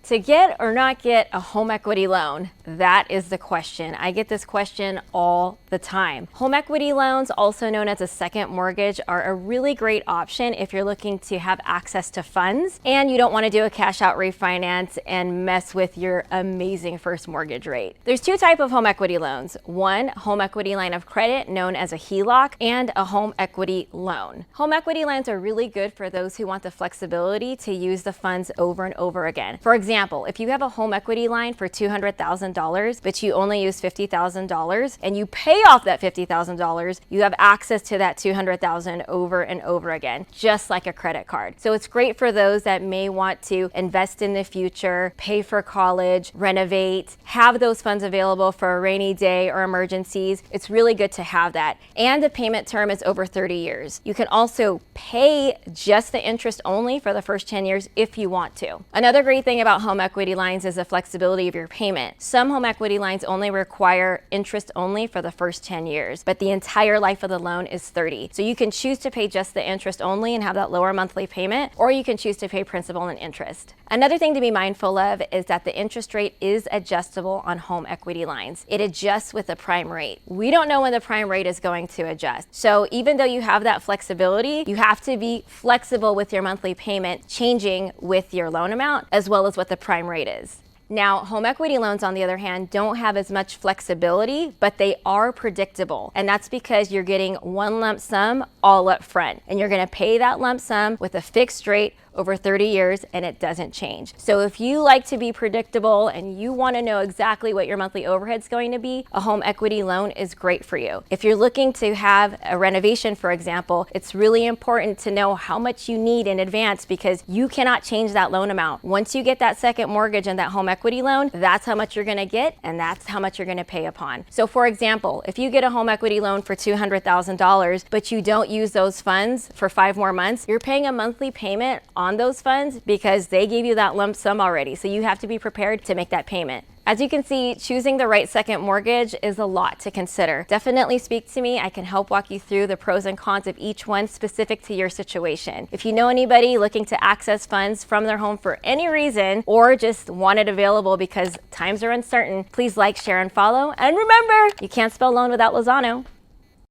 To get or not get a home equity loan? That is the question. I get this question all the time. Home equity loans, also known as a second mortgage, are a really great option if you're looking to have access to funds and you don't want to do a cash out refinance and mess with your amazing first mortgage rate. There's two types of home equity loans. One, home equity line of credit known as a HELOC, and a home equity loan. Home equity loans are really good for those who want the flexibility to use the funds over and over again. For example, if you have a home equity line for $200,000, but you only use $50,000 and you pay off that $50,000, you have access to that $200,000 over and over again, just like a credit card. So it's great for those that may want to invest in the future, pay for college, renovate, have those funds available for a rainy day or emergencies. It's really good to have that. And the payment term is over 30 years. You can also pay just the interest only for the first 10 years if you want to. Another great thing about home equity lines is the flexibility of your payment. Some home equity lines only require interest only for the first 10 years, but the entire life of the loan is 30. So you can choose to pay just the interest only and have that lower monthly payment, or you can choose to pay principal and interest. Another thing to be mindful of is that the interest rate is adjustable on home equity lines. It adjusts with the prime rate. We don't know when the prime rate is going to adjust. So even though you have that flexibility, you have to be flexible with your monthly payment changing with your loan amount as well as what the prime rate is. Now, home equity loans, on the other hand, don't have as much flexibility, but they are predictable. And that's because you're getting one lump sum all up front. And you're gonna pay that lump sum with a fixed rate over 30 years, and it doesn't change. So if you like to be predictable and you wanna know exactly what your monthly overhead's going to be, a home equity loan is great for you. If you're looking to have a renovation, for example, it's really important to know how much you need in advance because you cannot change that loan amount. Once you get that second mortgage and that home equity loan, that's how much you're gonna get and that's how much you're gonna pay upon. So for example, if you get a home equity loan for $200,000, but you don't use those funds for 5 more months, you're paying a monthly payment on those funds because they gave you that lump sum already. So you have to be prepared to make that payment. As you can see, choosing the right second mortgage is a lot to consider. Definitely speak to me. I can help walk you through the pros and cons of each one specific to your situation. If you know anybody looking to access funds from their home for any reason or just want it available because times are uncertain, please like, share, and follow. And remember, you can't spell loan without Lozano.